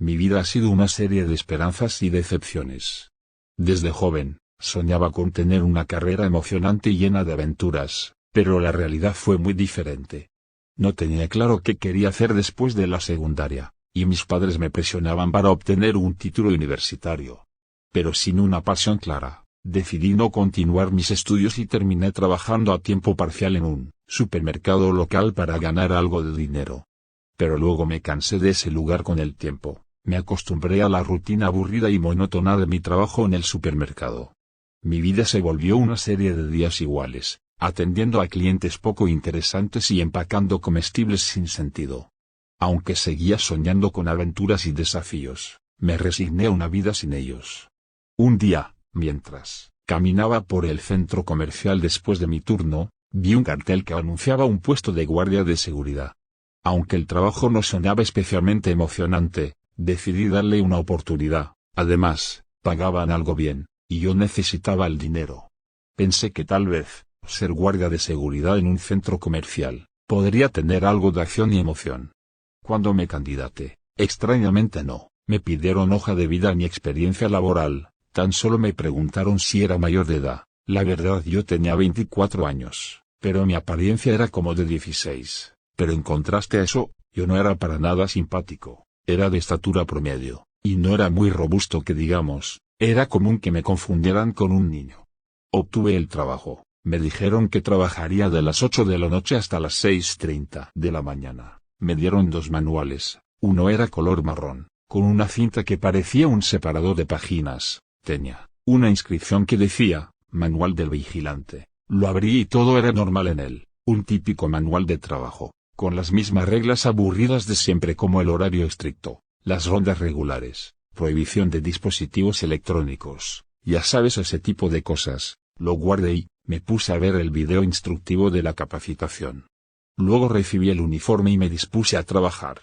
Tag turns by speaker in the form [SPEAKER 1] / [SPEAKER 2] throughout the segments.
[SPEAKER 1] Mi vida ha sido una serie de esperanzas y decepciones. Desde joven, soñaba con tener una carrera emocionante y llena de aventuras, pero la realidad fue muy diferente. No tenía claro qué quería hacer después de la secundaria, y mis padres me presionaban para obtener un título universitario. Pero sin una pasión clara, decidí no continuar mis estudios y terminé trabajando a tiempo parcial en un supermercado local para ganar algo de dinero. Pero luego me cansé de ese lugar con el tiempo, me acostumbré a la rutina aburrida y monótona de mi trabajo en el supermercado. Mi vida se volvió una serie de días iguales, atendiendo a clientes poco interesantes y empacando comestibles sin sentido. Aunque seguía soñando con aventuras y desafíos, me resigné a una vida sin ellos. Un día, mientras caminaba por el centro comercial después de mi turno, vi un cartel que anunciaba un puesto de guardia de seguridad. Aunque el trabajo no sonaba especialmente emocionante, decidí darle una oportunidad. Además, pagaban algo bien, y yo necesitaba el dinero. Pensé que tal vez, ser guardia de seguridad en un centro comercial, podría tener algo de acción y emoción. Cuando me candidaté, extrañamente no me pidieron hoja de vida ni experiencia laboral, tan solo me preguntaron si era mayor de edad. La verdad, yo tenía 24 años, pero mi apariencia era como de 16, pero en contraste a eso, yo no era para nada simpático, era de estatura promedio, y no era muy robusto que digamos, era común que me confundieran con un niño. Obtuve el trabajo, me dijeron que trabajaría de las 8 de la noche hasta las 6:30 de la mañana, me dieron 2 manuales, uno era color marrón, con una cinta que parecía un separador de páginas, tenía una inscripción que decía, Manual del Vigilante, lo abrí y todo era normal en él, un típico manual de trabajo, con las mismas reglas aburridas de siempre como el horario estricto, las rondas regulares, prohibición de dispositivos electrónicos, ya sabes ese tipo de cosas. Lo guardé y me puse a ver el video instructivo de la capacitación. Luego recibí el uniforme y me dispuse a trabajar.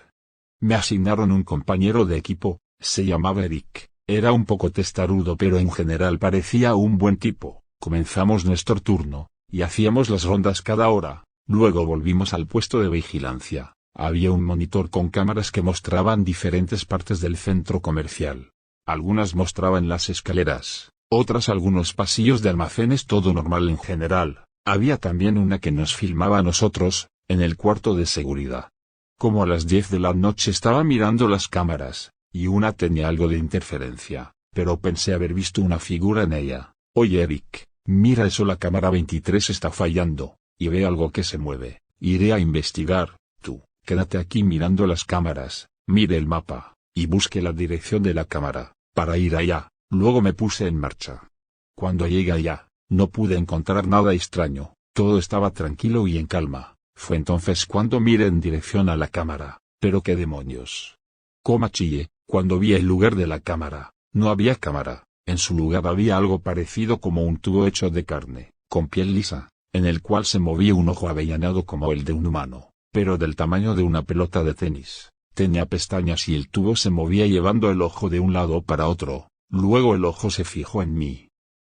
[SPEAKER 1] Me asignaron un compañero de equipo, se llamaba Eric, era un poco testarudo pero en general parecía un buen tipo. Comenzamos nuestro turno, y hacíamos las rondas cada hora, luego volvimos al puesto de vigilancia. Había un monitor con cámaras que mostraban diferentes partes del centro comercial. Algunas mostraban las escaleras, otras algunos pasillos de almacenes, todo normal en general. Había también una que nos filmaba a nosotros, en el cuarto de seguridad. Como a las 10 de la noche estaba mirando las cámaras, y una tenía algo de interferencia, pero pensé haber visto una figura en ella. Oye Eric, mira eso, la cámara 23 está fallando, y ve algo que se mueve, iré a investigar, tú, quédate aquí mirando las cámaras, mire el mapa, y busque la dirección de la cámara, para ir allá. Luego me puse en marcha. Cuando llegué allá, no pude encontrar nada extraño, todo estaba tranquilo y en calma. Fue entonces cuando miré en dirección a la cámara, pero qué demonios. Cómo chillé, cuando vi el lugar de la cámara, no había cámara, en su lugar había algo parecido como un tubo hecho de carne, con piel lisa, en el cual se movía un ojo avellanado como el de un humano, pero del tamaño de una pelota de tenis. Tenía pestañas y el tubo se movía llevando el ojo de un lado para otro. Luego el ojo se fijó en mí.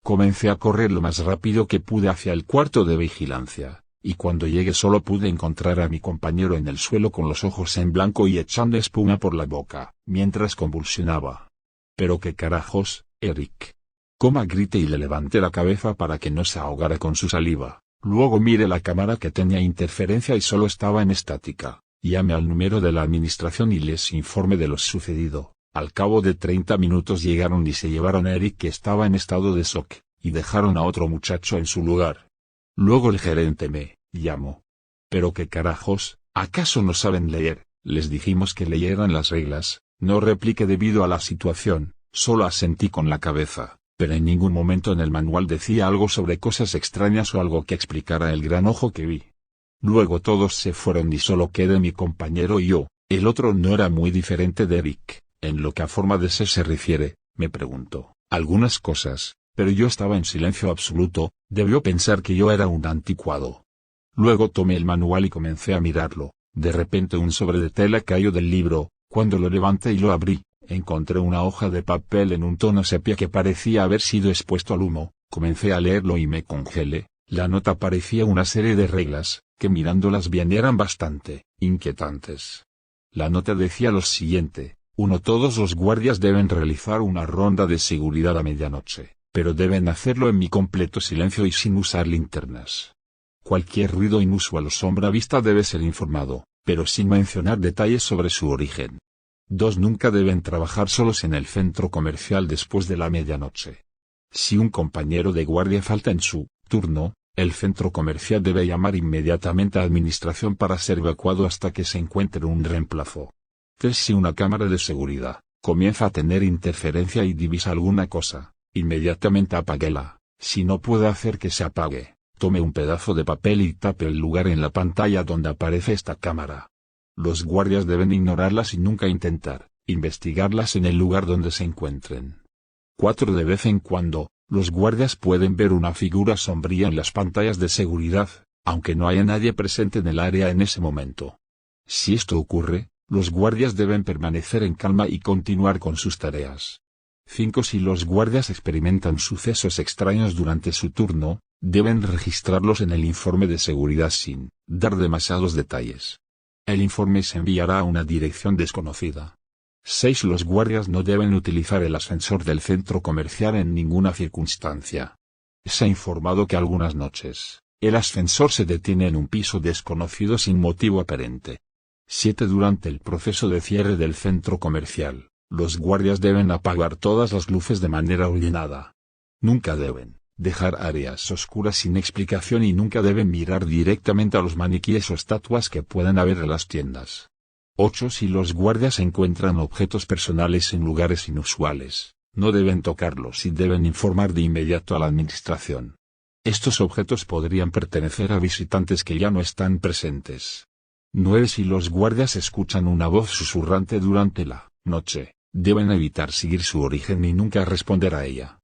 [SPEAKER 1] Comencé a correr lo más rápido que pude hacia el cuarto de vigilancia, y cuando llegué solo pude encontrar a mi compañero en el suelo con los ojos en blanco y echando espuma por la boca, mientras convulsionaba. ¿Pero qué carajos, Eric? Coma, grité y le levanté la cabeza para que no se ahogara con su saliva. Luego miré la cámara que tenía interferencia y solo estaba en estática. Llamé al número de la administración y les informé de lo sucedido. Al cabo de 30 minutos llegaron y se llevaron a Eric, que estaba en estado de shock, y dejaron a otro muchacho en su lugar. Luego el gerente me llamó. ¿Pero qué carajos? ¿Acaso no saben leer? Les dijimos que leyeran las reglas. No repliqué debido a la situación, solo asentí con la cabeza, pero en ningún momento en el manual decía algo sobre cosas extrañas o algo que explicara el gran ojo que vi. Luego todos se fueron y solo quedé mi compañero y yo. El otro no era muy diferente de Eric. En lo que a forma de ser se refiere, me preguntó algunas cosas, pero yo estaba en silencio absoluto. Debió pensar que yo era un anticuado. Luego tomé el manual y comencé a mirarlo. De repente un sobre de tela cayó del libro. Cuando lo levanté y lo abrí, encontré una hoja de papel en un tono sepia que parecía haber sido expuesto al humo. Comencé a leerlo y me congelé. La nota parecía una serie de reglas, que mirándolas bien eran bastante inquietantes. La nota decía lo siguiente: 1. Todos los guardias deben realizar una ronda de seguridad a medianoche, pero deben hacerlo en mi completo silencio y sin usar linternas. Cualquier ruido inusual o sombra vista debe ser informado, pero sin mencionar detalles sobre su origen. 2. Nunca deben trabajar solos en el centro comercial después de la medianoche. Si un compañero de guardia falta en su turno, el centro comercial debe llamar inmediatamente a administración para ser evacuado hasta que se encuentre un reemplazo. 3. Si una cámara de seguridad comienza a tener interferencia y divisa alguna cosa, inmediatamente apáguela. Si no puede hacer que se apague, tome un pedazo de papel y tape el lugar en la pantalla donde aparece esta cámara. Los guardias deben ignorarlas y nunca intentar investigarlas en el lugar donde se encuentren. 4. De vez en cuando, los guardias pueden ver una figura sombría en las pantallas de seguridad, aunque no haya nadie presente en el área en ese momento. Si esto ocurre, los guardias deben permanecer en calma y continuar con sus tareas. 5. Si los guardias experimentan sucesos extraños durante su turno, deben registrarlos en el informe de seguridad sin dar demasiados detalles. El informe se enviará a una dirección desconocida. 6. Los guardias no deben utilizar el ascensor del centro comercial en ninguna circunstancia. Se ha informado que algunas noches, el ascensor se detiene en un piso desconocido sin motivo aparente. 7. Durante el proceso de cierre del centro comercial, los guardias deben apagar todas las luces de manera ordenada. Nunca deben dejar áreas oscuras sin explicación y nunca deben mirar directamente a los maniquíes o estatuas que puedan haber en las tiendas. 8. Si los guardias encuentran objetos personales en lugares inusuales, no deben tocarlos y deben informar de inmediato a la administración. Estos objetos podrían pertenecer a visitantes que ya no están presentes. 9. Si los guardias escuchan una voz susurrante durante la noche, deben evitar seguir su origen y nunca responder a ella.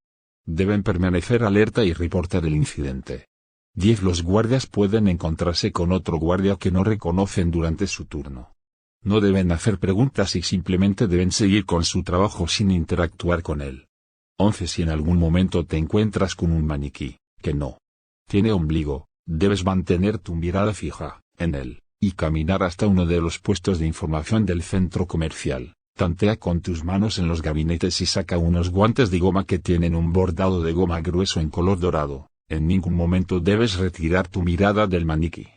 [SPEAKER 1] Deben permanecer alerta y reportar el incidente. 10. Los guardias pueden encontrarse con otro guardia que no reconocen durante su turno. No deben hacer preguntas y simplemente deben seguir con su trabajo sin interactuar con él. 11. Si en algún momento te encuentras con un maniquí que no tiene ombligo, debes mantener tu mirada fija en él y caminar hasta uno de los puestos de información del centro comercial. Tantea con tus manos en los gabinetes y saca unos guantes de goma que tienen un bordado de goma grueso en color dorado. En ningún momento debes retirar tu mirada del maniquí.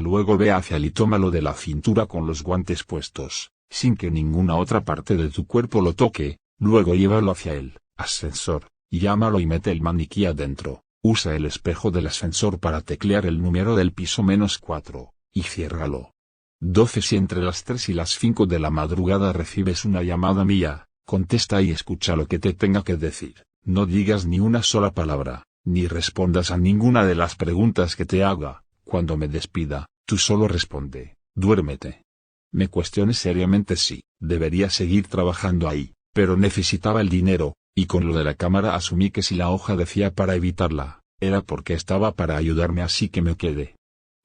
[SPEAKER 1] Luego ve hacia él y tómalo de la cintura con los guantes puestos, sin que ninguna otra parte de tu cuerpo lo toque. Luego llévalo hacia el ascensor, llámalo y mete el maniquí adentro. Usa el espejo del ascensor para teclear el número del piso -4, y ciérralo. 12. Si entre las 3 y las 5 de la madrugada recibes una llamada mía, contesta y escucha lo que te tenga que decir. No digas ni una sola palabra, ni respondas a ninguna de las preguntas que te haga. Cuando me despida, tú solo responde, duérmete. Me cuestioné seriamente si debería seguir trabajando ahí, pero necesitaba el dinero, y con lo de la cámara asumí que si la hoja decía para evitarla, era porque estaba para ayudarme, así que me quedé.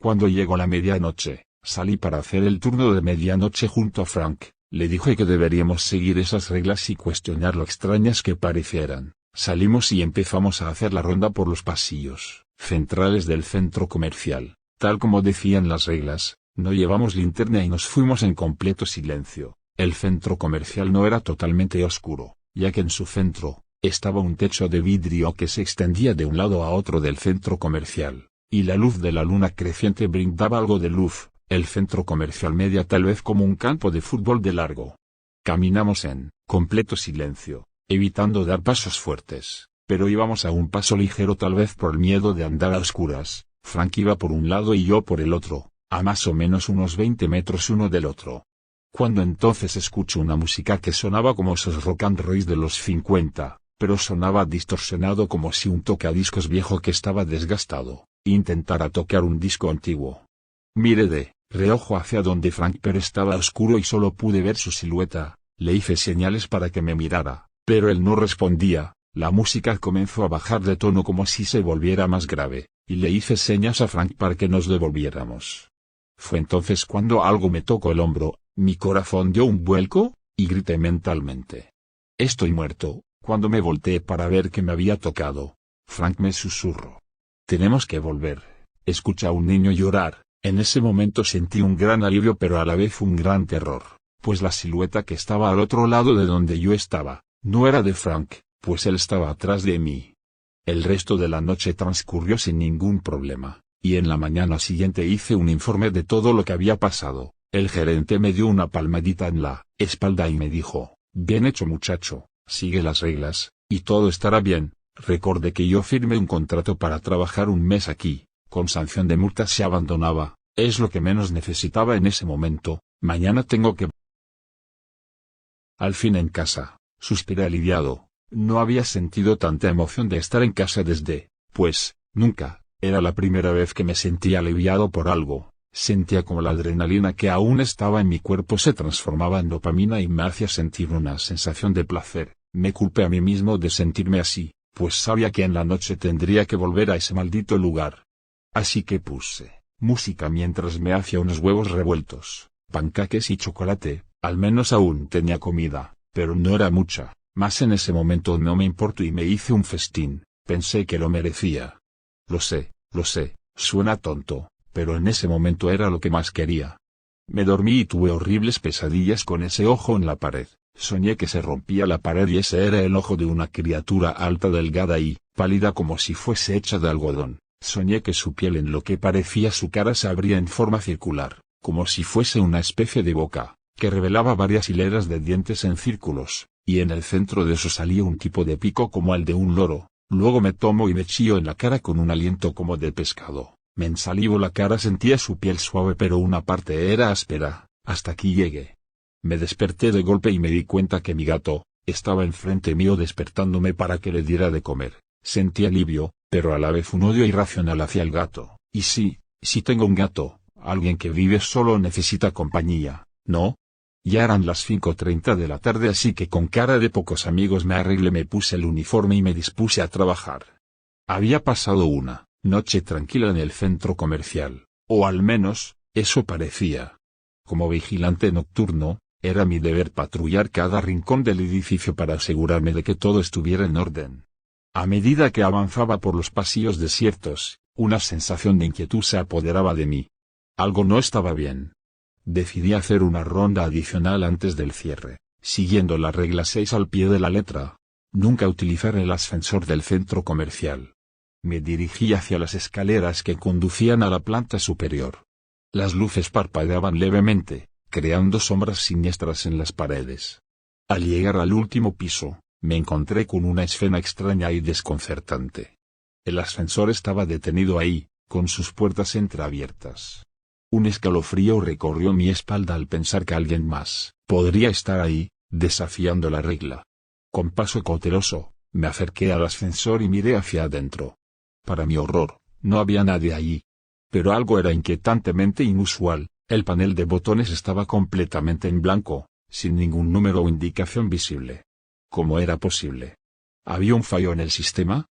[SPEAKER 1] Cuando llegó la medianoche, salí para hacer el turno de medianoche junto a Frank. Le dije que deberíamos seguir esas reglas y cuestionar lo extrañas que parecieran. Salimos y empezamos a hacer la ronda por los pasillos centrales del centro comercial. Tal como decían las reglas, no llevamos linterna y nos fuimos en completo silencio. El centro comercial no era totalmente oscuro, ya que en su centro estaba un techo de vidrio que se extendía de un lado a otro del centro comercial, y la luz de la luna creciente brindaba algo de luz. El centro comercial media tal vez como un campo de fútbol de largo. Caminamos en completo silencio, evitando dar pasos fuertes, pero íbamos a un paso ligero, tal vez por el miedo de andar a oscuras. Frank iba por un lado y yo por el otro, a más o menos unos 20 metros uno del otro. Cuando entonces escucho una música que sonaba como esos rock and roll de los 50, pero sonaba distorsionado como si un tocadiscos viejo que estaba desgastado intentara tocar un disco antiguo. Miré de reojo hacia donde Frank, pero estaba oscuro y solo pude ver su silueta. Le hice señales para que me mirara, pero él no respondía. La música comenzó a bajar de tono como si se volviera más grave, y le hice señas a Frank para que nos devolviéramos. Fue entonces cuando algo me tocó el hombro, mi corazón dio un vuelco, y grité mentalmente: «Estoy muerto». Cuando me volteé para ver qué me había tocado, Frank me susurró: «Tenemos que volver. Escucha a un niño llorar». En ese momento sentí un gran alivio pero a la vez un gran terror, pues la silueta que estaba al otro lado de donde yo estaba, no era de Frank, pues él estaba atrás de mí. El resto de la noche transcurrió sin ningún problema, y en la mañana siguiente hice un informe de todo lo que había pasado. El gerente me dio una palmadita en la espalda y me dijo: bien hecho muchacho, sigue las reglas, y todo estará bien. Recordé que yo firmé un contrato para trabajar un mes aquí, con sanción de multa si abandonaba, es lo que menos necesitaba en ese momento. Mañana tengo que... Al fin en casa, suspiré aliviado. No había sentido tanta emoción de estar en casa desde, pues, nunca. Era la primera vez que me sentía aliviado por algo. Sentía como la adrenalina que aún estaba en mi cuerpo se transformaba en dopamina y me hacía sentir una sensación de placer. Me culpé a mí mismo de sentirme así, pues sabía que en la noche tendría que volver a ese maldito lugar. Así que puse música mientras me hacía unos huevos revueltos, panqueques y chocolate. Al menos aún tenía comida, pero no era mucha. Más en ese momento no me importó y me hice un festín. Pensé que lo merecía. Lo sé, suena tonto, pero en ese momento era lo que más quería. Me dormí y tuve horribles pesadillas con ese ojo en la pared. Soñé que se rompía la pared y ese era el ojo de una criatura alta, delgada y pálida como si fuese hecha de algodón. Soñé que su piel, en lo que parecía su cara, se abría en forma circular, como si fuese una especie de boca, que revelaba varias hileras de dientes en círculos, y en el centro de eso salía un tipo de pico como el de un loro. Luego me tomó y me echó en la cara con un aliento como de pescado. Me ensalivó la cara, sentía su piel suave pero una parte era áspera. Hasta aquí llegué. Me desperté de golpe y me di cuenta que mi gato estaba enfrente mío despertándome para que le diera de comer. Sentí alivio, pero a la vez un odio irracional hacia el gato. Y sí tengo un gato. Alguien que vive solo necesita compañía, ¿no? Ya eran las 5:30 de la tarde, así que con cara de pocos amigos me arreglé, me puse el uniforme y me dispuse a trabajar. Había pasado una noche tranquila en el centro comercial, o al menos, eso parecía. Como vigilante nocturno, era mi deber patrullar cada rincón del edificio para asegurarme de que todo estuviera en orden. A medida que avanzaba por los pasillos desiertos, una sensación de inquietud se apoderaba de mí. Algo no estaba bien. Decidí hacer una ronda adicional antes del cierre, siguiendo la regla 6 al pie de la letra. Nunca utilizar el ascensor del centro comercial. Me dirigí hacia las escaleras que conducían a la planta superior. Las luces parpadeaban levemente, creando sombras siniestras en las paredes. Al llegar al último piso, me encontré con una escena extraña y desconcertante. El ascensor estaba detenido ahí, con sus puertas entreabiertas. Un escalofrío recorrió mi espalda al pensar que alguien más podría estar ahí, desafiando la regla. Con paso cauteloso, me acerqué al ascensor y miré hacia adentro. Para mi horror, no había nadie allí. Pero algo era inquietantemente inusual. El panel de botones estaba completamente en blanco, sin ningún número o indicación visible. ¿Cómo era posible? ¿Había un fallo en el sistema?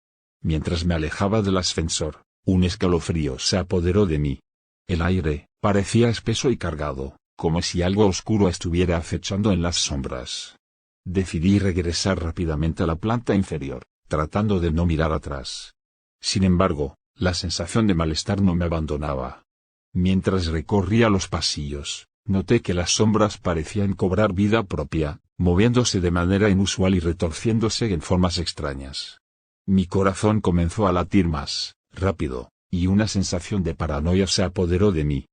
[SPEAKER 1] Mientras me alejaba del ascensor, un escalofrío se apoderó de mí. El aire parecía espeso y cargado, como si algo oscuro estuviera acechando en las sombras. Decidí regresar rápidamente a la planta inferior, tratando de no mirar atrás. Sin embargo, la sensación de malestar no me abandonaba. Mientras recorría los pasillos, noté que las sombras parecían cobrar vida propia, moviéndose de manera inusual y retorciéndose en formas extrañas. Mi corazón comenzó a latir más rápido, y una sensación de paranoia se apoderó de mí.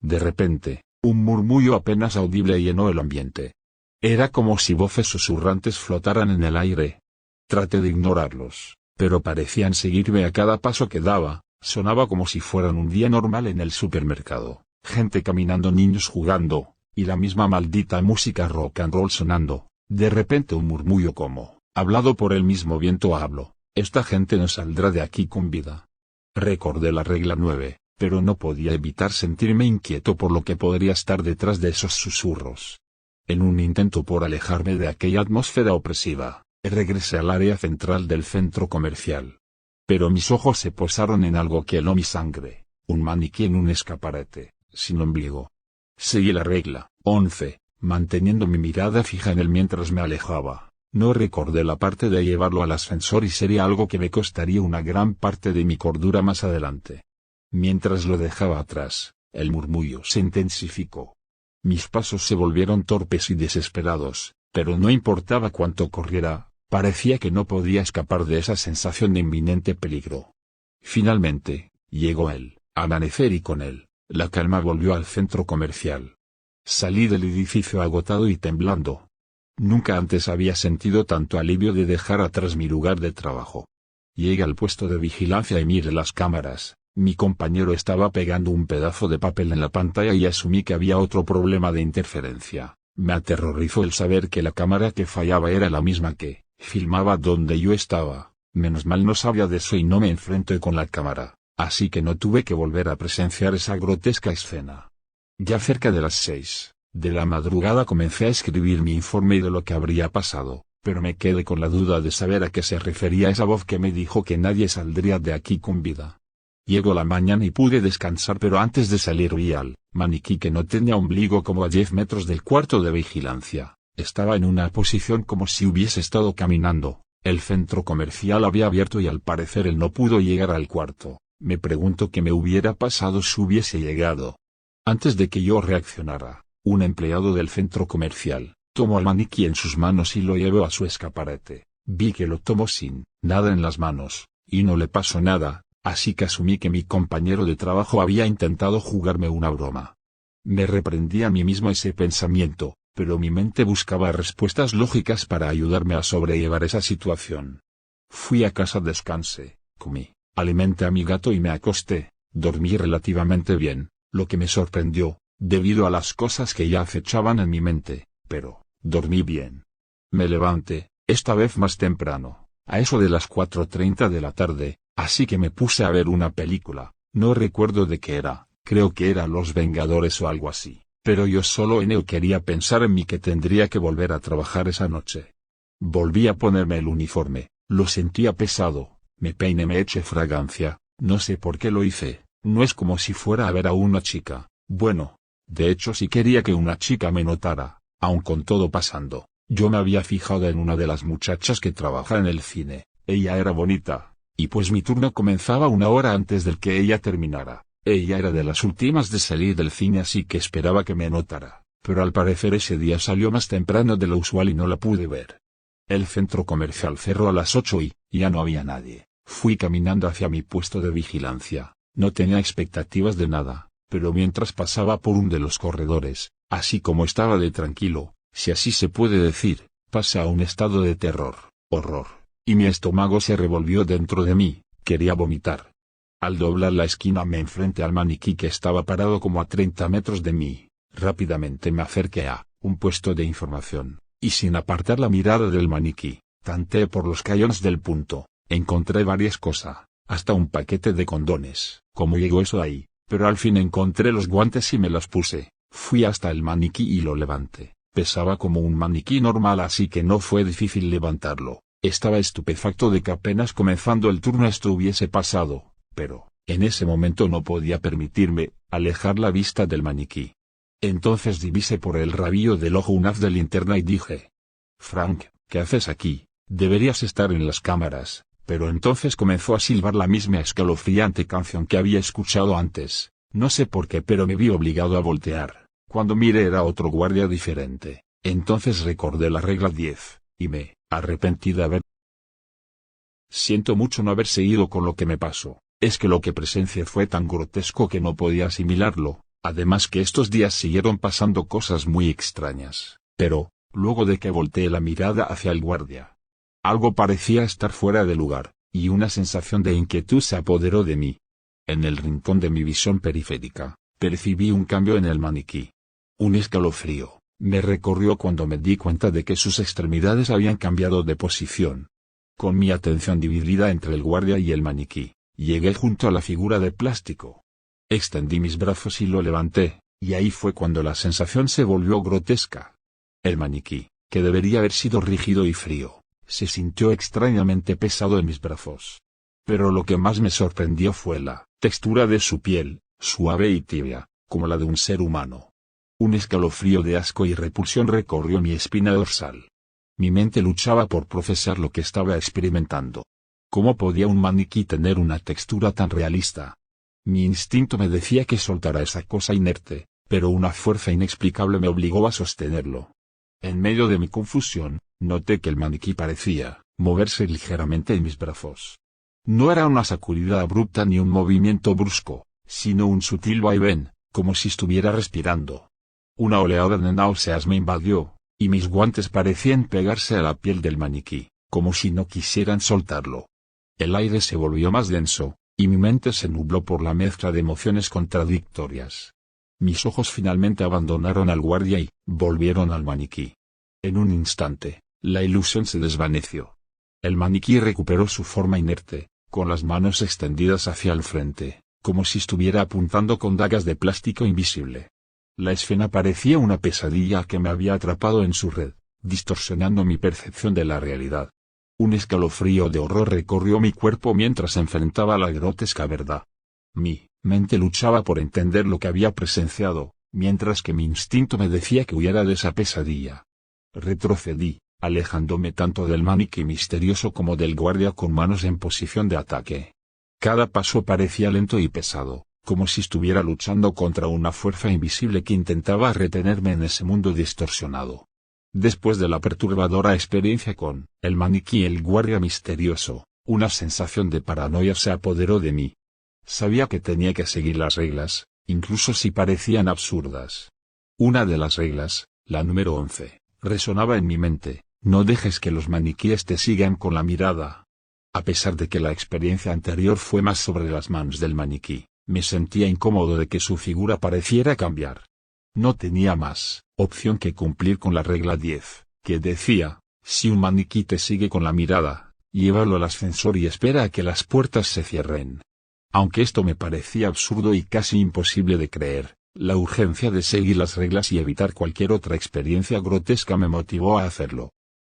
[SPEAKER 1] De repente, un murmullo apenas audible llenó el ambiente. Era como si voces susurrantes flotaran en el aire. Traté de ignorarlos, pero parecían seguirme a cada paso que daba. Sonaba como si fueran un día normal en el supermercado. Gente caminando, niños jugando, y la misma maldita música rock and roll sonando. De repente un murmullo como, hablado por el mismo viento habló. Esta gente no saldrá de aquí con vida. Recordé la regla 9, pero no podía evitar sentirme inquieto por lo que podría estar detrás de esos susurros. En un intento por alejarme de aquella atmósfera opresiva, regresé al área central del centro comercial. Pero mis ojos se posaron en algo que heló mi sangre, un maniquí en un escaparate, sin ombligo. Seguí la regla 11, manteniendo mi mirada fija en él mientras me alejaba. No recordé la parte de llevarlo al ascensor y sería algo que me costaría una gran parte de mi cordura más adelante. Mientras lo dejaba atrás, el murmullo se intensificó. Mis pasos se volvieron torpes y desesperados, pero no importaba cuánto corriera, parecía que no podía escapar de esa sensación de inminente peligro. Finalmente, llegó el amanecer y con él, la calma volvió al centro comercial. Salí del edificio agotado y temblando. Nunca antes había sentido tanto alivio de dejar atrás mi lugar de trabajo. Llegué al puesto de vigilancia y miré las cámaras. Mi compañero estaba pegando un pedazo de papel en la pantalla y asumí que había otro problema de interferencia. Me aterrorizó el saber que la cámara que fallaba era la misma que filmaba donde yo estaba. Menos mal no sabía de eso y no me enfrenté con la cámara, así que no tuve que volver a presenciar esa grotesca escena. Ya cerca de las 6 de la madrugada comencé a escribir mi informe de lo que habría pasado, pero me quedé con la duda de saber a qué se refería esa voz que me dijo que nadie saldría de aquí con vida. Llegó la mañana y pude descansar, pero antes de salir vi al maniquí que no tenía ombligo como a 10 metros del cuarto de vigilancia. Estaba en una posición como si hubiese estado caminando. El centro comercial había abierto y al parecer él no pudo llegar al cuarto. Me pregunto qué me hubiera pasado si hubiese llegado. Antes de que yo reaccionara, un empleado del centro comercial tomó al maniquí en sus manos y lo llevó a su escaparate. Vi que lo tomó sin nada en las manos, y no le pasó nada, así que asumí que mi compañero de trabajo había intentado jugarme una broma. Me reprendí a mí mismo ese pensamiento, pero mi mente buscaba respuestas lógicas para ayudarme a sobrellevar esa situación. Fui a casa, descansé, comí, alimenté a mi gato y me acosté. Dormí relativamente bien, lo que me sorprendió, debido a las cosas que ya acechaban en mi mente, pero dormí bien. Me levanté, esta vez más temprano, a eso de las 4:30 de la tarde, así que me puse a ver una película. No recuerdo de qué era, creo que era Los Vengadores o algo así, pero yo solo quería pensar en mí que tendría que volver a trabajar esa noche. Volví a ponerme el uniforme, lo sentía pesado, me peiné, me eché fragancia, no sé por qué lo hice, no es como si fuera a ver a una chica, bueno, de hecho sí quería que una chica me notara, aun con todo pasando. Yo me había fijado en una de las muchachas que trabaja en el cine, ella era bonita, y pues mi turno comenzaba una hora antes del que ella terminara. Ella era de las últimas de salir del cine, así que esperaba que me notara, pero al parecer ese día salió más temprano de lo usual y no la pude ver. El centro comercial cerró a las 8 y ya no había nadie. Fui caminando hacia mi puesto de vigilancia, no tenía expectativas de nada, pero mientras pasaba por uno de los corredores, así como estaba de tranquilo, si así se puede decir, pasé a un estado de terror, horror, y mi estómago se revolvió dentro de mí, quería vomitar. Al doblar la esquina me enfrenté al maniquí que estaba parado como a 30 metros de mí. Rápidamente me acerqué a un puesto de información, y sin apartar la mirada del maniquí, tanteé por los cajones del punto, encontré varias cosas, hasta un paquete de condones. ¿Cómo llegó eso ahí? Pero al fin encontré los guantes y me los puse. Fui hasta el maniquí y lo levanté. Pesaba como un maniquí normal, así que no fue difícil levantarlo. Estaba estupefacto de que apenas comenzando el turno esto hubiese pasado, pero, en ese momento no podía permitirme alejar la vista del maniquí. Entonces divisé por el rabillo del ojo un haz de linterna y dije: Frank, ¿qué haces aquí? Deberías estar en las cámaras. Pero entonces comenzó a silbar la misma escalofriante canción que había escuchado antes. No sé por qué, pero me vi obligado a voltear. Cuando miré era otro guardia diferente. Entonces recordé la regla 10, y me arrepentí de haber... Siento mucho no haber seguido con lo que me pasó. Es que lo que presencié fue tan grotesco que no podía asimilarlo. Además que estos días siguieron pasando cosas muy extrañas. Pero, luego de que volteé la mirada hacia el guardia, algo parecía estar fuera de lugar, y una sensación de inquietud se apoderó de mí. En el rincón de mi visión periférica, percibí un cambio en el maniquí. Un escalofrío me recorrió cuando me di cuenta de que sus extremidades habían cambiado de posición. Con mi atención dividida entre el guardia y el maniquí, llegué junto a la figura de plástico. Extendí mis brazos y lo levanté, y ahí fue cuando la sensación se volvió grotesca. El maniquí, que debería haber sido rígido y frío, se sintió extrañamente pesado en mis brazos. Pero lo que más me sorprendió fue la textura de su piel, suave y tibia, como la de un ser humano. Un escalofrío de asco y repulsión recorrió mi espina dorsal. Mi mente luchaba por procesar lo que estaba experimentando. ¿Cómo podía un maniquí tener una textura tan realista? Mi instinto me decía que soltara esa cosa inerte, pero una fuerza inexplicable me obligó a sostenerlo. En medio de mi confusión, noté que el maniquí parecía moverse ligeramente en mis brazos. No era una sacudida abrupta ni un movimiento brusco, sino un sutil vaivén, como si estuviera respirando. Una oleada de náuseas me invadió, y mis guantes parecían pegarse a la piel del maniquí, como si no quisieran soltarlo. El aire se volvió más denso, y mi mente se nubló por la mezcla de emociones contradictorias. Mis ojos finalmente abandonaron al guardia y volvieron al maniquí. En un instante, la ilusión se desvaneció. El maniquí recuperó su forma inerte, con las manos extendidas hacia el frente, como si estuviera apuntando con dagas de plástico invisible. La escena parecía una pesadilla que me había atrapado en su red, distorsionando mi percepción de la realidad. Un escalofrío de horror recorrió mi cuerpo mientras enfrentaba la grotesca verdad. Mi mente luchaba por entender lo que había presenciado, mientras que mi instinto me decía que huyera de esa pesadilla. Retrocedí, alejándome tanto del maniquí misterioso como del guardia con manos en posición de ataque. Cada paso parecía lento y pesado, como si estuviera luchando contra una fuerza invisible que intentaba retenerme en ese mundo distorsionado. Después de la perturbadora experiencia con el maniquí y el guardia misterioso, una sensación de paranoia se apoderó de mí. Sabía que tenía que seguir las reglas, incluso si parecían absurdas. Una de las reglas, la número 11, resonaba en mi mente: no dejes que los maniquíes te sigan con la mirada. A pesar de que la experiencia anterior fue más sobre las manos del maniquí, me sentía incómodo de que su figura pareciera cambiar. No tenía más opción que cumplir con la regla 10, que decía: si un maniquí te sigue con la mirada, llévalo al ascensor y espera a que las puertas se cierren. Aunque esto me parecía absurdo y casi imposible de creer, la urgencia de seguir las reglas y evitar cualquier otra experiencia grotesca me motivó a hacerlo.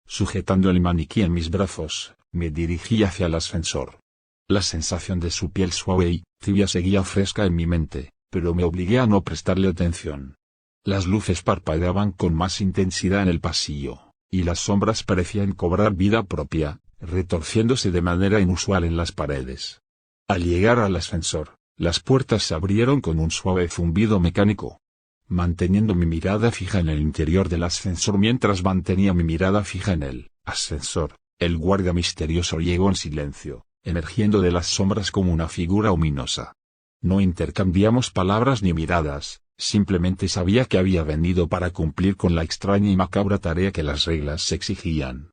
[SPEAKER 1] Sujetando el maniquí en mis brazos, me dirigí hacia el ascensor. La sensación de su piel suave y tibia seguía fresca en mi mente, pero me obligué a no prestarle atención. Las luces parpadeaban con más intensidad en el pasillo, y las sombras parecían cobrar vida propia, retorciéndose de manera inusual en las paredes. Al llegar al ascensor, las puertas se abrieron con un suave zumbido mecánico. Manteniendo mi mirada fija en el interior del ascensor mientras mantenía mi mirada fija en el ascensor, el guardia misterioso llegó en silencio, emergiendo de las sombras como una figura ominosa. No intercambiamos palabras ni miradas, simplemente sabía que había venido para cumplir con la extraña y macabra tarea que las reglas exigían.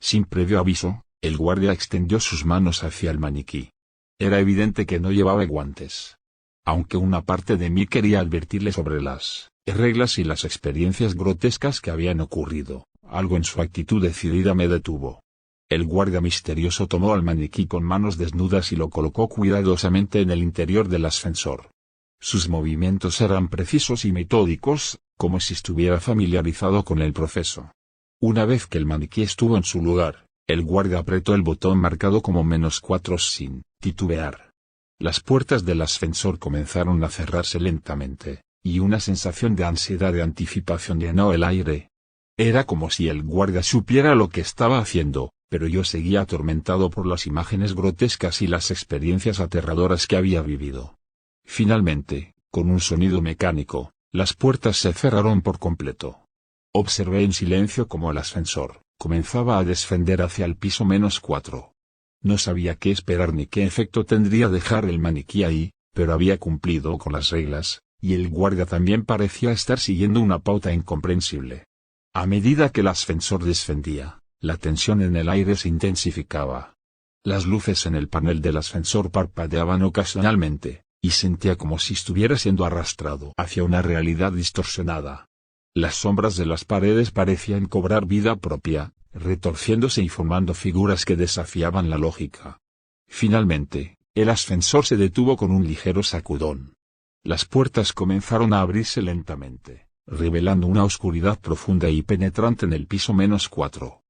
[SPEAKER 1] Sin previo aviso, el guardia extendió sus manos hacia el maniquí. Era evidente que no llevaba guantes. Aunque una parte de mí quería advertirle sobre las reglas y las experiencias grotescas que habían ocurrido, algo en su actitud decidida me detuvo. El guardia misterioso tomó al maniquí con manos desnudas y lo colocó cuidadosamente en el interior del ascensor. Sus movimientos eran precisos y metódicos, como si estuviera familiarizado con el proceso. Una vez que el maniquí estuvo en su lugar, el guardia apretó el botón marcado como -4 sin titubear. Las puertas del ascensor comenzaron a cerrarse lentamente, y una sensación de ansiedad de anticipación llenó el aire. Era como si el guardia supiera lo que estaba haciendo, pero yo seguía atormentado por las imágenes grotescas y las experiencias aterradoras que había vivido. Finalmente, con un sonido mecánico, las puertas se cerraron por completo. Observé en silencio cómo el ascensor comenzaba a descender hacia el piso -4. No sabía qué esperar ni qué efecto tendría dejar el maniquí ahí, pero había cumplido con las reglas, y el guardia también parecía estar siguiendo una pauta incomprensible. A medida que el ascensor descendía, la tensión en el aire se intensificaba. Las luces en el panel del ascensor parpadeaban ocasionalmente, y sentía como si estuviera siendo arrastrado hacia una realidad distorsionada. Las sombras de las paredes parecían cobrar vida propia, retorciéndose y formando figuras que desafiaban la lógica. Finalmente, el ascensor se detuvo con un ligero sacudón. Las puertas comenzaron a abrirse lentamente, revelando una oscuridad profunda y penetrante en el piso -4.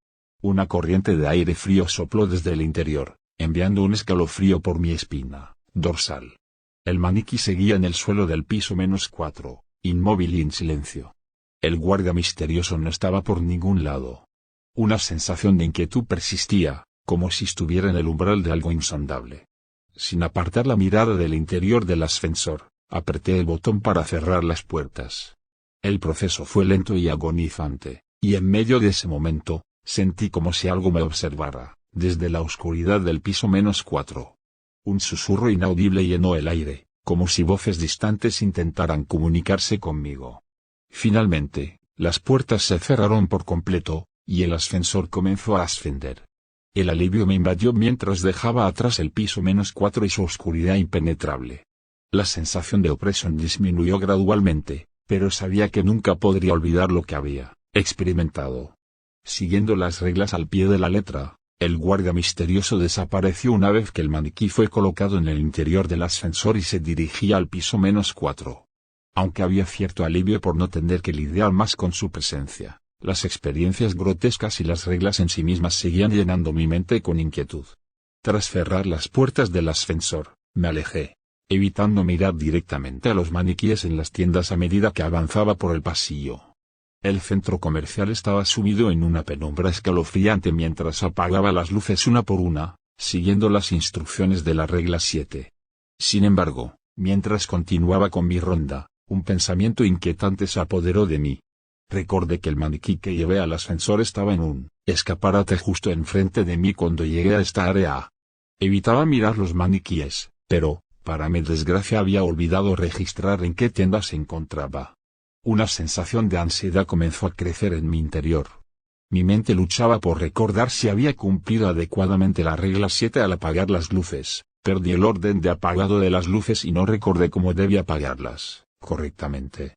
[SPEAKER 1] Una corriente de aire frío sopló desde el interior, enviando un escalofrío por mi espina dorsal. El maniquí seguía en el suelo del piso -4, inmóvil y en silencio. El guardia misterioso no estaba por ningún lado. Una sensación de inquietud persistía, como si estuviera en el umbral de algo insondable. Sin apartar la mirada del interior del ascensor, Apreté el botón para cerrar las puertas. El proceso fue lento y agonizante, y en medio de ese momento, sentí como si algo me observara, desde la oscuridad del piso -4. Un susurro inaudible llenó el aire, como si voces distantes intentaran comunicarse conmigo. Finalmente, las puertas se cerraron por completo, y el ascensor comenzó a ascender. El alivio me invadió mientras dejaba atrás el piso -4 y su oscuridad impenetrable. La sensación de opresión disminuyó gradualmente, pero sabía que nunca podría olvidar lo que había experimentado. Siguiendo las reglas al pie de la letra, el guardia misterioso desapareció una vez que el maniquí fue colocado en el interior del ascensor y se dirigía al piso -4. Aunque había cierto alivio por no tener que lidiar más con su presencia, las experiencias grotescas y las reglas en sí mismas seguían llenando mi mente con inquietud. Tras cerrar las puertas del ascensor, me alejé, evitando mirar directamente a los maniquíes en las tiendas a medida que avanzaba por el pasillo. El centro comercial estaba sumido en una penumbra escalofriante mientras apagaba las luces una por una, siguiendo las instrucciones de la regla 7. Sin embargo, mientras continuaba con mi ronda, un pensamiento inquietante se apoderó de mí. Recordé que el maniquí que llevé al ascensor estaba en un escaparate justo enfrente de mí cuando llegué a esta área. Evitaba mirar los maniquíes, pero, para mi desgracia, había olvidado registrar en qué tienda se encontraba. Una sensación de ansiedad comenzó a crecer en mi interior. Mi mente luchaba por recordar si había cumplido adecuadamente la regla 7 al apagar las luces. Perdí el orden de apagado de las luces y no recordé cómo debía apagarlas correctamente.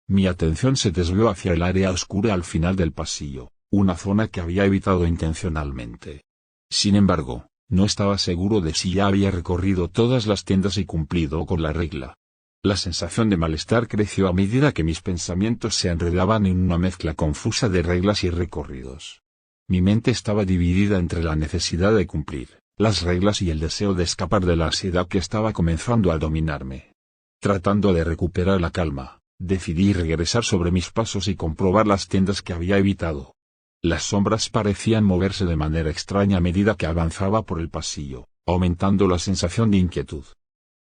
[SPEAKER 1] Mi atención se desvió hacia el área oscura al final del pasillo, una zona que había evitado intencionalmente. Sin embargo, no estaba seguro de si ya había recorrido todas las tiendas y cumplido con la regla. La sensación de malestar creció a medida que mis pensamientos se enredaban en una mezcla confusa de reglas y recorridos. Mi mente estaba dividida entre la necesidad de cumplir las reglas y el deseo de escapar de la ansiedad que estaba comenzando a dominarme. Tratando de recuperar la calma, decidí regresar sobre mis pasos y comprobar las tiendas que había evitado. Las sombras parecían moverse de manera extraña a medida que avanzaba por el pasillo, aumentando la sensación de inquietud.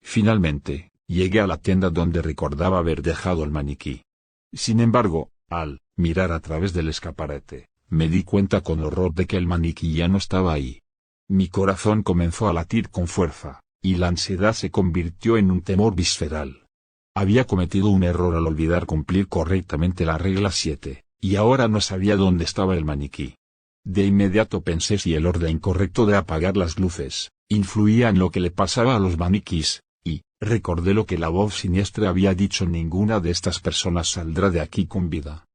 [SPEAKER 1] Finalmente, llegué a la tienda donde recordaba haber dejado el maniquí. Sin embargo, al mirar a través del escaparate, me di cuenta con horror de que el maniquí ya no estaba ahí. Mi corazón comenzó a latir con fuerza, y la ansiedad se convirtió en un temor visceral. Había cometido un error al olvidar cumplir correctamente la regla 7, y ahora no sabía dónde estaba el maniquí. De inmediato pensé si el orden correcto de apagar las luces influía en lo que le pasaba a los maniquís, y recordé lo que la voz siniestra había dicho: ninguna de estas personas saldrá de aquí con vida.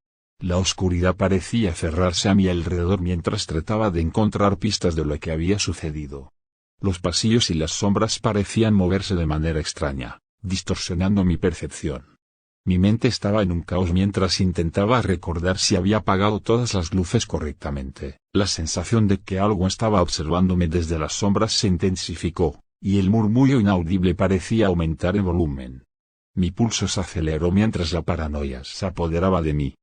[SPEAKER 1] La oscuridad parecía cerrarse a mi alrededor mientras trataba de encontrar pistas de lo que había sucedido. Los pasillos y las sombras parecían moverse de manera extraña, distorsionando mi percepción. Mi mente estaba en un caos mientras intentaba recordar si había apagado todas las luces correctamente. La sensación de que algo estaba observándome desde las sombras se intensificó, y el murmullo inaudible parecía aumentar en volumen. Mi pulso se aceleró mientras la paranoia se apoderaba de mí.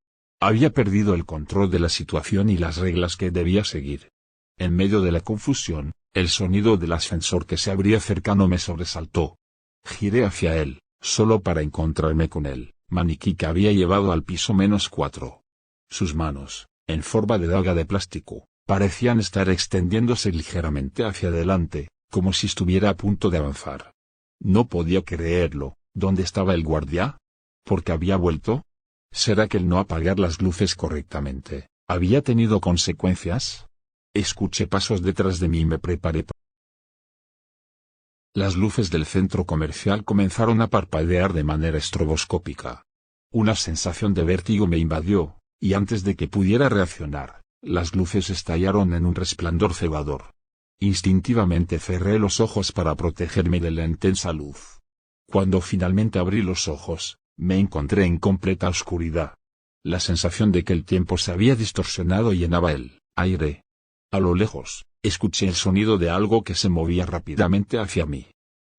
[SPEAKER 1] Había perdido el control de la situación y las reglas que debía seguir. En medio de la confusión, el sonido del ascensor que se abría cercano me sobresaltó. Giré hacia él, solo para encontrarme con el maniquí que había llevado al piso -4. Sus manos, en forma de daga de plástico, parecían estar extendiéndose ligeramente hacia adelante, como si estuviera a punto de avanzar. No podía creerlo. ¿Dónde estaba el guardia? ¿Por qué había vuelto? ¿Será que el no apagar las luces correctamente había tenido consecuencias? Escuché pasos detrás de mí y me preparé. Las luces del centro comercial comenzaron a parpadear de manera estroboscópica. Una sensación de vértigo me invadió, y antes de que pudiera reaccionar, las luces estallaron en un resplandor cegador. Instintivamente cerré los ojos para protegerme de la intensa luz. Cuando finalmente abrí los ojos, me encontré en completa oscuridad. La sensación de que el tiempo se había distorsionado llenaba el aire. A lo lejos, escuché el sonido de algo que se movía rápidamente hacia mí.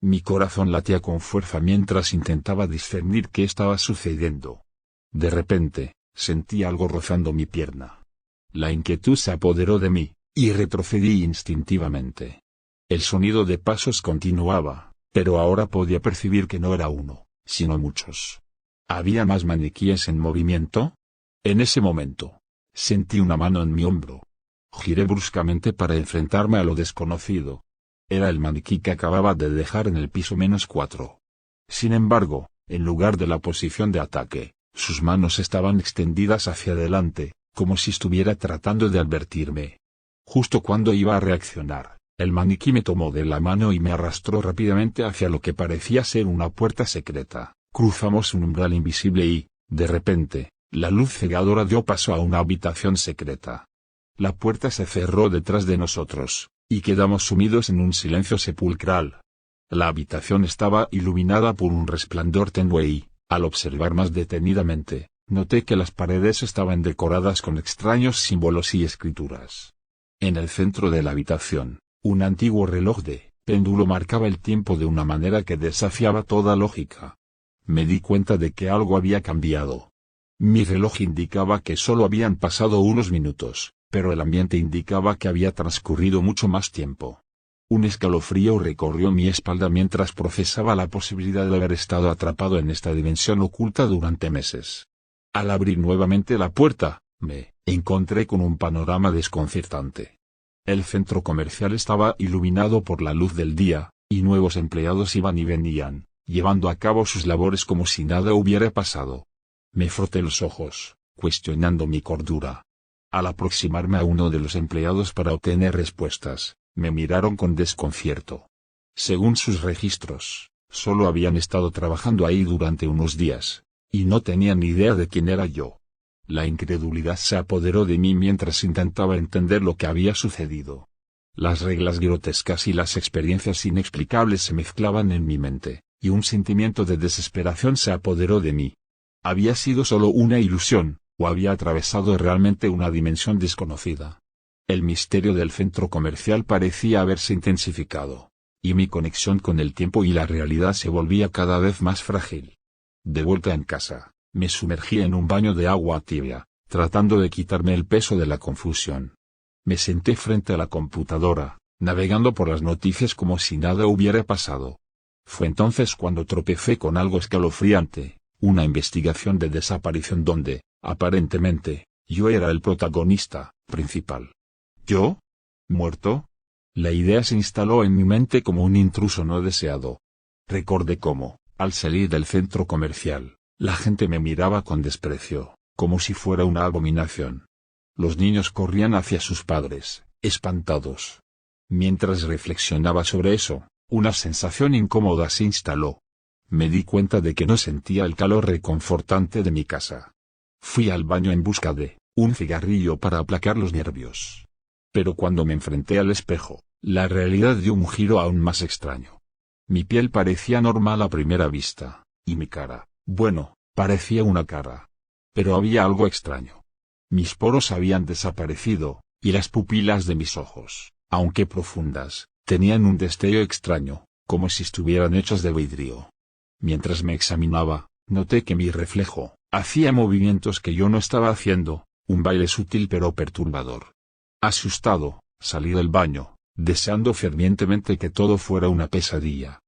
[SPEAKER 1] Mi corazón latía con fuerza mientras intentaba discernir qué estaba sucediendo. De repente, sentí algo rozando mi pierna. La inquietud se apoderó de mí, y retrocedí instintivamente. El sonido de pasos continuaba, pero ahora podía percibir que no era uno, sino muchos. ¿Había más maniquíes en movimiento? En ese momento, sentí una mano en mi hombro. Giré bruscamente para enfrentarme a lo desconocido. Era el maniquí que acababa de dejar en el piso -4. Sin embargo, en lugar de la posición de ataque, sus manos estaban extendidas hacia adelante, como si estuviera tratando de advertirme. Justo cuando iba a reaccionar, el maniquí me tomó de la mano y me arrastró rápidamente hacia lo que parecía ser una puerta secreta. Cruzamos un umbral invisible y, de repente, la luz cegadora dio paso a una habitación secreta. La puerta se cerró detrás de nosotros, y quedamos sumidos en un silencio sepulcral. La habitación estaba iluminada por un resplandor tenue y, al observar más detenidamente, noté que las paredes estaban decoradas con extraños símbolos y escrituras. En el centro de la habitación, un antiguo reloj de péndulo marcaba el tiempo de una manera que desafiaba toda lógica. Me di cuenta de que algo había cambiado. Mi reloj indicaba que solo habían pasado unos minutos, pero el ambiente indicaba que había transcurrido mucho más tiempo. Un escalofrío recorrió mi espalda mientras procesaba la posibilidad de haber estado atrapado en esta dimensión oculta durante meses. Al abrir nuevamente la puerta, me encontré con un panorama desconcertante. El centro comercial estaba iluminado por la luz del día, y nuevos empleados iban y venían, llevando a cabo sus labores como si nada hubiera pasado. Me froté los ojos, cuestionando mi cordura. Al aproximarme a uno de los empleados para obtener respuestas, me miraron con desconcierto. Según sus registros, solo habían estado trabajando ahí durante unos días, y no tenían ni idea de quién era yo. La incredulidad se apoderó de mí mientras intentaba entender lo que había sucedido. Las reglas grotescas y las experiencias inexplicables se mezclaban en mi mente, y un sentimiento de desesperación se apoderó de mí. ¿Había sido solo una ilusión, o había atravesado realmente una dimensión desconocida? El misterio del centro comercial parecía haberse intensificado, y mi conexión con el tiempo y la realidad se volvía cada vez más frágil. De vuelta en casa, me sumergí en un baño de agua tibia, tratando de quitarme el peso de la confusión. Me senté frente a la computadora, navegando por las noticias como si nada hubiera pasado. Fue entonces cuando tropecé con algo escalofriante, una investigación de desaparición donde, aparentemente, yo era el protagonista principal. ¿Yo? ¿Muerto? La idea se instaló en mi mente como un intruso no deseado. Recordé cómo, al salir del centro comercial, la gente me miraba con desprecio, como si fuera una abominación. Los niños corrían hacia sus padres, espantados. Mientras reflexionaba sobre eso, una sensación incómoda se instaló. Me di cuenta de que no sentía el calor reconfortante de mi casa. Fui al baño en busca de un cigarrillo para aplacar los nervios. Pero cuando me enfrenté al espejo, la realidad dio un giro aún más extraño. Mi piel parecía normal a primera vista, y mi cara, bueno, parecía una cara. Pero había algo extraño. Mis poros habían desaparecido, y las pupilas de mis ojos, aunque profundas, tenían un destello extraño, como si estuvieran hechos de vidrio. Mientras me examinaba, noté que mi reflejo hacía movimientos que yo no estaba haciendo, un baile sutil pero perturbador. Asustado, salí del baño, deseando fervientemente que todo fuera una pesadilla.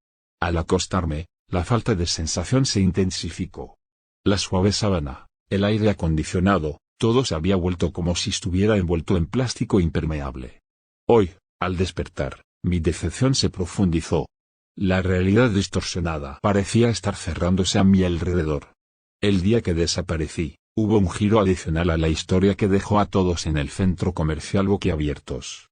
[SPEAKER 1] Al acostarme, la falta de sensación se intensificó. La suave sábana, el aire acondicionado, todo se había vuelto como si estuviera envuelto en plástico impermeable. Hoy, al despertar, mi decepción se profundizó. La realidad distorsionada parecía estar cerrándose a mi alrededor. El día que desaparecí, hubo un giro adicional a la historia que dejó a todos en el centro comercial boquiabiertos.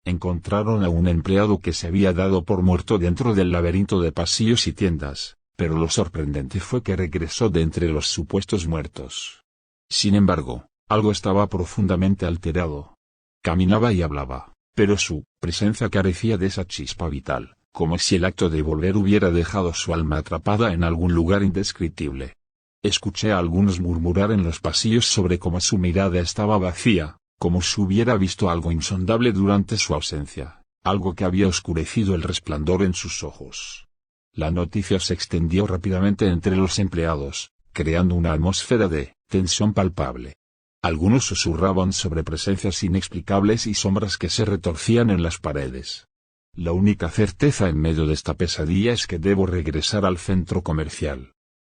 [SPEAKER 1] Encontraron a un empleado que se había dado por muerto dentro del laberinto de pasillos y tiendas, pero lo sorprendente fue que regresó de entre los supuestos muertos. Sin embargo, algo estaba profundamente alterado. Caminaba y hablaba, pero su presencia carecía de esa chispa vital, como si el acto de volver hubiera dejado su alma atrapada en algún lugar indescriptible. Escuché a algunos murmurar en los pasillos sobre cómo su mirada estaba vacía, como si hubiera visto algo insondable durante su ausencia, algo que había oscurecido el resplandor en sus ojos. La noticia se extendió rápidamente entre los empleados, creando una atmósfera de tensión palpable. Algunos susurraban sobre presencias inexplicables y sombras que se retorcían en las paredes. La única certeza en medio de esta pesadilla es que debo regresar al centro comercial.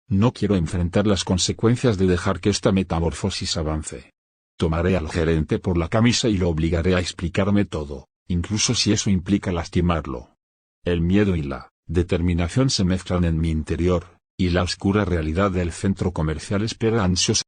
[SPEAKER 1] No quiero enfrentar las consecuencias de dejar que esta metamorfosis avance. Tomaré al gerente por la camisa y lo obligaré a explicarme todo, incluso si eso implica lastimarlo. El miedo y la determinación se mezclan en mi interior, y la oscura realidad del centro comercial espera ansiosa.